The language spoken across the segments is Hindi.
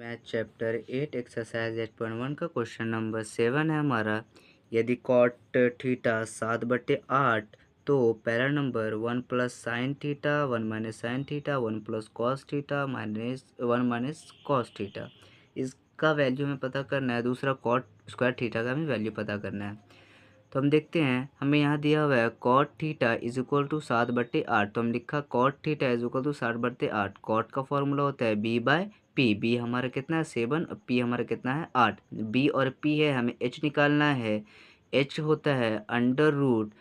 मैथ चैप्टर 8 एक्सरसाइज 8.1 का क्वेश्चन नंबर 7 है हमारा। यदि कॉट थीटा 7/8 तो para number 1 plus sine theta 1 minus sine theta 1 plus cos theta minus 1 minus cos theta, इसका वैल्यू हमें पता करना है। दूसरा कॉट स्क्वायर थीटा का हमें वैल्यू पता करना है। तो हम देखते हैं, हमें यहाँ दिया हुआ है cot theta is equal to 7/8। तो हम लिखा cot theta is equal to 7/8। Cot का फॉर्मूला होता है बी बाय पी। बी हमारा कितना है 7 और पी हमारा कितना है 8। बी और पी है, हमें एच निकालना है। एच होता है अंडर रूट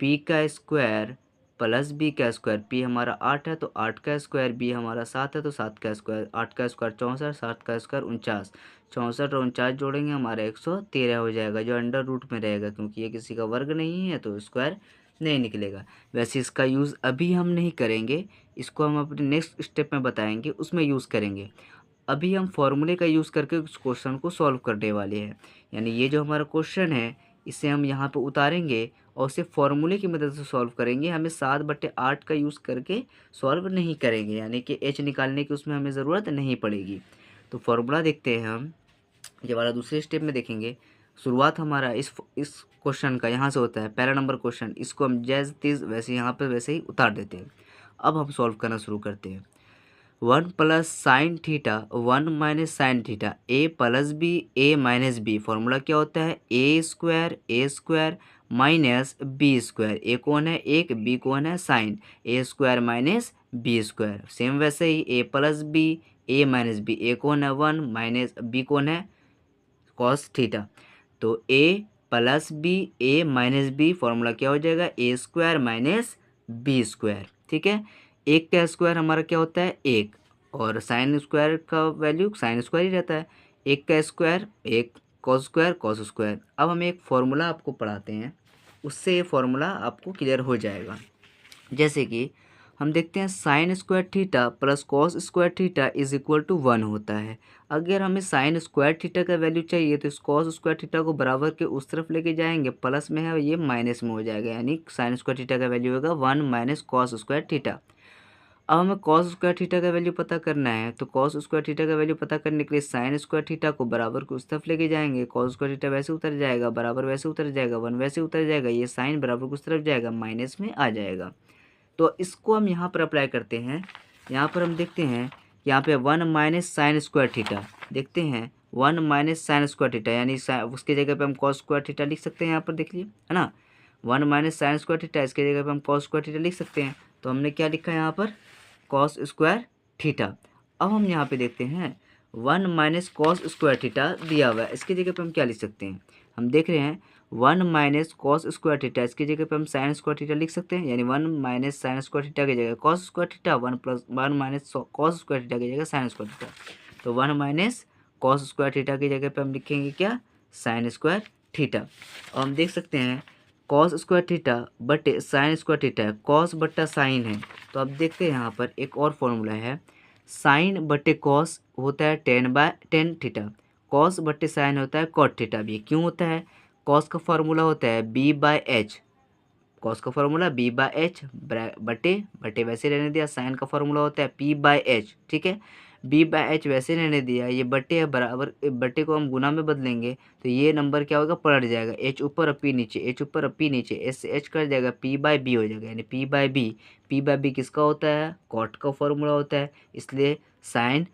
पी का स्क्वायर प्लस बी का स्क्वायर। पी हमारा 8 है तो 8 का स्क्वायर, बी हमारा 7 है तो 7 का स्क्वायर। 8 का स्क्वायर 64, 7 का स्क्वायर 49। 64 और 49 जोड़ेंगे हमारा 113 हो जाएगा, जो अंडर रूट में रहेगा, क्योंकि ये किसी का वर्ग नहीं है तो स्क्वायर नहीं निकलेगा। वैसे इसका यूज़ अभी हम नहीं करेंगे, इसको हम अपने नेक्स्ट स्टेप में बताएंगे, उसमें यूज़ करेंगे। अभी हम फॉर्मूले का यूज़ करके उस क्वेश्चन को सॉल्व करने वाले हैं। यानी ये जो हमारा क्वेश्चन है इसे हम यहाँ पे उतारेंगे और उसे फॉर्मूले की मदद से सॉल्व करेंगे। हमें 7/8 का यूज़ करके सॉल्व नहीं करेंगे, यानी कि एच निकालने की उसमें हमें ज़रूरत नहीं पड़ेगी। तो फॉर्मूला देखते हैं हम, ये वाला दूसरे स्टेप में देखेंगे। शुरुआत हमारा इस क्वेश्चन का यहाँ से होता है, पहला नंबर क्वेश्चन। इसको हम जैसे तीज वैसे यहाँ पे वैसे ही उतार देते हैं। अब हम सॉल्व करना शुरू करते हैं। 1 plus sine theta 1 minus sine theta a plus b a minus b. Formula क्या होता है a square minus b square. A कौन है एक, बी कौन है sine. A square minus b square. Same वैसे ही a plus b a minus b. A कौन है 1 माइनस बी कौन है कॉस थीटा। तो ए plus b a minus b, formula क्या हो जाएगा ए स्क्वायर माइनस बी स्क्वायर। ठीक है, एक का स्क्वायर हमारा क्या होता है एक, और साइन स्क्वायर का वैल्यू साइन स्क्वायर ही रहता है। एक का स्क्वायर एक, कॉस स्क्वायर। अब हम एक फॉर्मूला आपको पढ़ाते हैं, उससे ये फॉर्मूला आपको क्लियर हो जाएगा। जैसे कि हम देखते हैं sine square theta plus cos square theta is equal to 1 होता है। अगर हमें साइन स्क्वायर थीटा का वैल्यू चाहिए तो इस कॉस स्क्वायर थीटा को बराबर के उस तरफ लेके जाएंगे, प्लस में है ये माइनस में हो जाएगा, यानी साइन स्क्वायर थीटा का वैल्यू होगा 1 माइनस कॉस स्क्वायर थीटा। अब हमें कॉस स्क्वायर थीटा का वैल्यू पता करना है, तो कॉस स्क्वायर थीटा का वैल्यू पता करने के लिए साइन स्क्वायर थीटा को बराबर के उस तरफ लेके जाएंगे। कॉस स्क्वायर थीटा वैसे उतर जाएगा, बराबर वैसे उतर जाएगा, 1 वैसे उतर जाएगा, ये साइन बराबर के उस तरफ जाएगा, माइनस में आ जाएगा। तो इसको हम यहाँ पर अप्लाई करते हैं। यहाँ पर हम देखते हैं यहाँ पे 1 माइनस साइन स्क्वायर थीटा देखते हैं, 1 माइनस साइन स्क्वायर थीटा, यानी उसके जगह पे हम कॉस स्क्वायर थीटा लिख सकते हैं। यहाँ पर देख लीजिए है ना, 1 माइनस साइन स्क्वायर थीटा, इसके जगह पे हम कॉस स्क्वायर थीटा लिख सकते हैं। तो हमने क्या लिखा है यहाँ पर कॉस स्क्वायर थीटा। अब हम यहाँ पे देखते हैं 1 माइनस कॉस स्क्वायर थीटा दिया हुआ है, इसकी जगह पे हम क्या लिख सकते हैं। हम देख रहे हैं 1 माइनस कॉस स्क्वायर थीटा, इसकी जगह पे हम साइन स्क्वायर थीटा लिख सकते हैं, यानी 1 माइनस साइन स्क्वायर थीटा की जगह cos square theta, 1 plus 1 minus cos square theta की जगह साइन स्क्वायर थीटा। तो 1 माइनस कॉस स्क्वायर थीटा की जगह पे हम लिखेंगे क्या साइन स्क्वायर थीटा। और हम देख सकते हैं कॉस स्क्वायर थीटा बटे साइन स्क्वायर थीटा है, कॉस बट्टा साइन है। तो अब देखते हैं यहाँ पर एक और फॉर्मूला है, साइन बटे कॉस होता है 10/10 थीटा, कॉस बटे साइन होता है कॉट थीटा। भी क्यों होता है, कॉस का फॉर्मूला होता है बी बाय एच, कॉस का फॉर्मूला बी बाय एच बटे बटे वैसे रहने दिया, साइन का फॉर्मूला होता है पी बाय एच। ठीक है, बी बाय एच वैसे रहने दिया, ये बटे है बराबर, बटे को हम गुना में बदलेंगे तो ये नंबर क्या होगा पलट जाएगा, एच ऊपर और पी नीचे, एच ऊपर और पी नीचे, एच से एच कर जाएगा, पी बाय बी हो जाएगा, यानी P by B. P by B किसका होता है कॉट का फॉर्मूला होता है, इसलिए साइन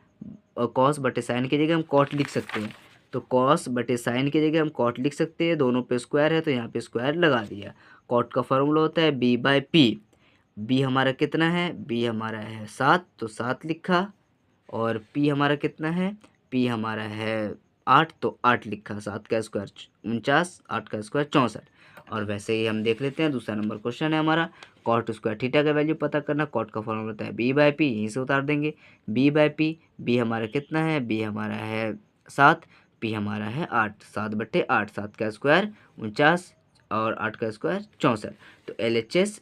और कॉस बटे साइन की जगह हम कॉट लिख सकते हैं। तो कॉस बटे साइन की जगह हम कॉट लिख सकते हैं, दोनों पे स्क्वायर है तो यहाँ पे स्क्वायर लगा दिया। कॉट का फॉर्मूला होता है बी बाय पी। बी हमारा कितना है, बी हमारा है 7 तो 7 लिखा, और पी हमारा कितना है, पी हमारा है 8 तो 8 लिखा। 7 का स्क्वायर 49, 8 का स्क्वायर 64। और वैसे ही हम देख लेते हैं दूसरा नंबर क्वेश्चन है हमारा, कॉट स्क्वायर थीटा का वैल्यू पता करना। कॉट का फॉर्मूला होता है बी बाय पी, यहीं से उतार देंगे बी बाय पी। बी हमारा कितना है, बी हमारा है 7, पी हमारा है 8, 7/8, 7 का स्क्वायर 49 और 8 का स्क्वायर 64। तो एल एच एस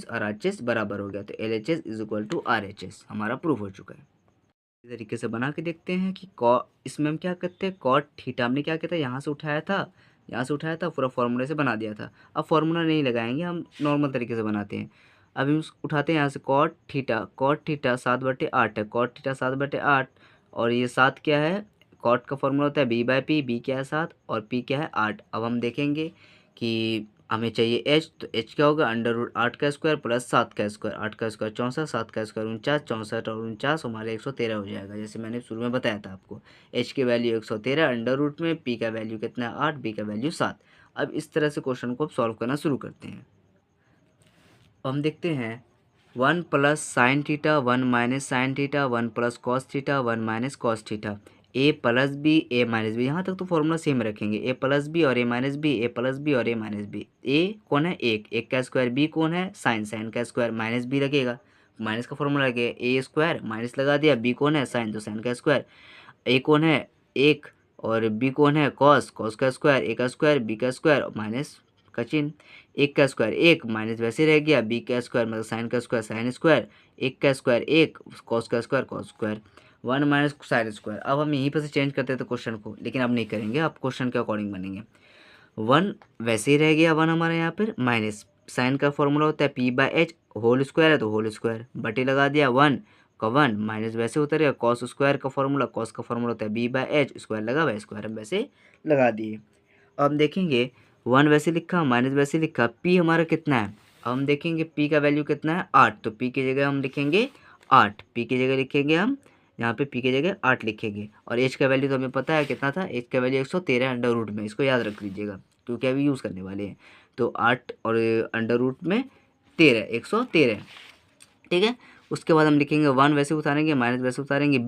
और आर एच एस बराबर हो गया, तो L H S is equal to R H S हमारा प्रूफ हो चुका है। इस तरीके से बना के देखते हैं कि इसमें हम क्या करते हैं, कॉट थीटा हमने क्या किया था यहाँ से उठाया था, यहाँ से उठाया था पूरा फॉर्मूले से बना दिया था। अब फॉर्मूला नहीं लगाएंगे, हम नॉर्मल तरीके से बनाते हैं। अब हम उठाते हैं यहाँ से कॉट थीटा 7/8 है, कॉट थीटा 7/8 और ये 7 क्या है, कॉट का फॉर्मूला होता है b/p, b क्या है 7 और p क्या है 8। अब हम देखेंगे कि हमें चाहिए h, तो h क्या होगा, √8 का स्क्वायर प्लस 7 का स्क्वायर, 8 का स्क्वायर 64, 7 का स्क्वायर 49, 64 और 49 हमारे 113 हो जाएगा, जैसे मैंने शुरू में बताया था आपको। h की वैल्यू 113 अंडर रूट में, p का वैल्यू कितना है 8, b का वैल्यू 7। अब इस तरह से क्वेश्चन को अब सॉल्व करना शुरू करते हैं। हम देखते हैं 1 plus sine theta 1 minus sine theta 1 plus cos theta 1 minus cos theta, a plus b a minus b, यहाँ तक तो फॉर्मूला सेम रखेंगे, ए प्लस बी और ए माइनस बी, ए प्लस बी और ए माइनस बी। ए कौन है, एक का स्क्वायर, बी कौन है साइन, साइन का स्क्वायर माइनस बी लगेगा, माइनस का फॉर्मूला लगेगा, ए स्क्वायर माइनस लगा दिया, बी कौन है साइन, तो साइन का स्क्वायर, ए कौन है एक और बी कौन है कॉस, कॉस का स्क्वायर, ए का स्क्वायर बी का स्क्वायर माइनस का चिन्ह, एक का स्क्वायर एक माइनस वैसे रह गया, बी का स्क्वायर मतलब साइन का स्क्वायर साइन स्क्वायर, एक का स्क्वायर एक, कॉस का square cos square, 1 minus sine square. अब हम यहीं पर से चेंज करते थे क्वेश्चन को, लेकिन अब नहीं करेंगे, अब क्वेश्चन के अकॉर्डिंग बनेंगे। 1 वैसे ही रह गया, 1 हमारे यहाँ पर माइनस साइन का फॉर्मूला होता है p/h, होल स्क्वायर है तो होल स्क्वायर, बटे लगा दिया 1 का 1 माइनस वैसे उतरेगा, कॉस स्क्वायर का फॉर्मूला, कॉस का फॉर्मूला होता है b/h, स्क्वायर लगा बाय स्क्वायर, हम वैसे लगा दिए। अब हम देखेंगे 1 वैसे लिखा माइनस वैसे लिखा, p हमारा कितना है, अब हम देखेंगे p का वैल्यू कितना है 8, तो p की जगह हम लिखेंगे 8, p की जगह लिखेंगे हम यहाँ पे p की जगह 8 लिखेंगे, और h का वैल्यू तो हमें पता है कितना था, h का वैल्यू 113 अंडर रूट में, इसको याद रख लीजिएगा क्योंकि अभी यूज़ करने वाले हैं। तो 8 और अंडर रूट में 113, ठीक है। उसके बाद हम लिखेंगे 1 वैसे उतारेंगे माइनस वैसे उतारेंगे,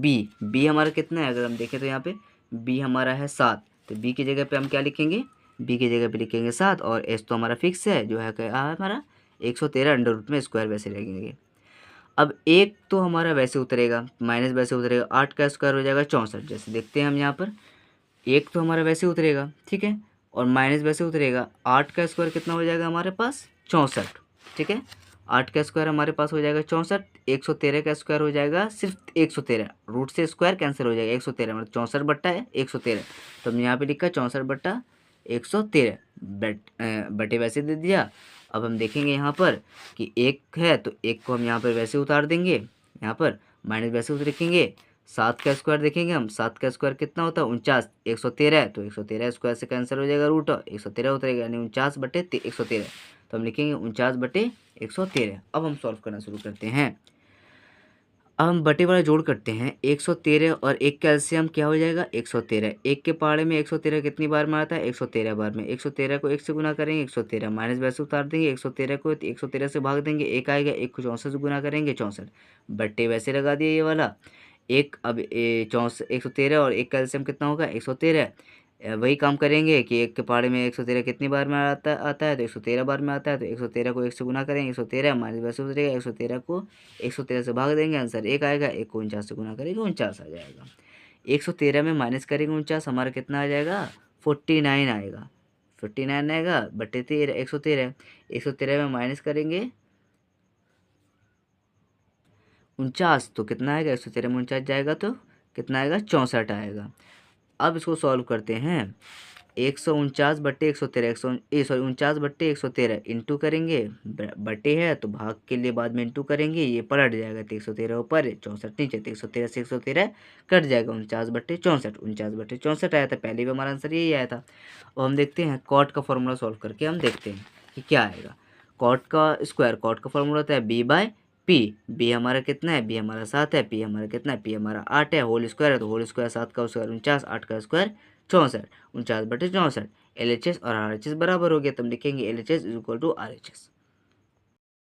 b हमारा कितना है, अगर हम देखें तो यहाँ पे b हमारा है 7, तो b की जगह पे हम क्या लिखेंगे, b की जगह पे लिखेंगे 7, और h तो हमारा फिक्स है जो है क्या है हमारा 113 अंडर रूट में, स्क्वायर वैसे लगेंगे। अब एक तो हमारा वैसे उतरेगा माइनस वैसे उतरेगा, 8 का स्क्वायर हो जाएगा 64, जैसे देखते हैं हम यहाँ पर, एक तो हमारा वैसे उतरेगा ठीक है, और माइनस वैसे उतरेगा, 8 का स्क्वायर कितना हो जाएगा हमारे पास 64, ठीक है। 8 का स्क्वायर हमारे पास हो जाएगा 64, 113 का स्क्वायर हो जाएगा सिर्फ 113, रूट से स्क्वायर कैंसिल हो जाएगा, 113 मतलब 64 बट्टा है 113, तो हमने यहाँ पे लिखा 64 बट्टा 113, बटे वैसे दे दिया। अब हम देखेंगे यहाँ पर कि एक है तो एक को हम यहाँ पर वैसे उतार देंगे, यहाँ पर माइनस वैसे उतरेंगे, 7 का स्क्वायर देखेंगे हम, 7 का स्क्वायर कितना होता है 49, 113 है तो 113 स्क्वायर से कैंसिल हो जाएगा, रूट 113 उतरेगा यानी 49/113, तो हम लिखेंगे 49/113। अब हम सॉल्व करना शुरू करते हैं। अब हम बटे वाला जोड़ करते हैं, 113 और एक का एलसीएम क्या हो जाएगा 113, एक के पहाड़े में 113 कितनी बार में आता है 113 बार में, 113 को 1 से गुना करेंगे 113, माइनस वैसे उतार देंगे 113 को 113 से भाग देंगे, एक आएगा, एक को 64 से गुना करेंगे 64, बट्टे वैसे लगा दिए ये वाला एक, अब 64 113 और एक का एलसीएम कितना होगा 113, वही काम करेंगे कि एक के पहाड़े में 113 कितनी बार में आता है तो 113 बार में आता है, तो 113 को 1 से गुना करेंगे 113 माइनस वैसे उतरेगा, 113 को 113 से भाग देंगे, आंसर एक आएगा, एक को 49 से गुना करेंगे 49 आ जाएगा। 113 में माइनस करेंगे 49, हमारा कितना आ जाएगा 49 आएगा, 49 आएगा बटे 13 113, 113 में माइनस करेंगे 49 तो कितना आएगा, 113 में 49 जाएगा तो कितना आएगा 64 आएगा। अब इसको सॉल्व करते हैं, 149/113 सॉरी 49/113 इंटू करेंगे, बटे है तो भाग के लिए बाद में इंटू करेंगे, ये पलट जाएगा तो 113 ऊपर 64 नीचे, तो 113 से 113 कट जाएगा, 49/64, 49/64 आया था, पहले भी हमारा आंसर यही आया था। अब हम देखते हैं कॉट का फॉर्मूला सॉल्व करके हम देखते हैं कि क्या आएगा। कॉट का स्क्वायर, कॉट का फॉर्मूला होता है b/p, b हमारा कितना है, b हमारा 7 है, p हमारा कितना है, p हमारा 8 है, होल स्क्वायर है तो होल स्क्वायर 7 का स्क्वायर 49, 8 का स्क्वायर 64, 49/64, LHS और RHS बराबर हो गया, तो हम लिखेंगे LHS is equal to RHS।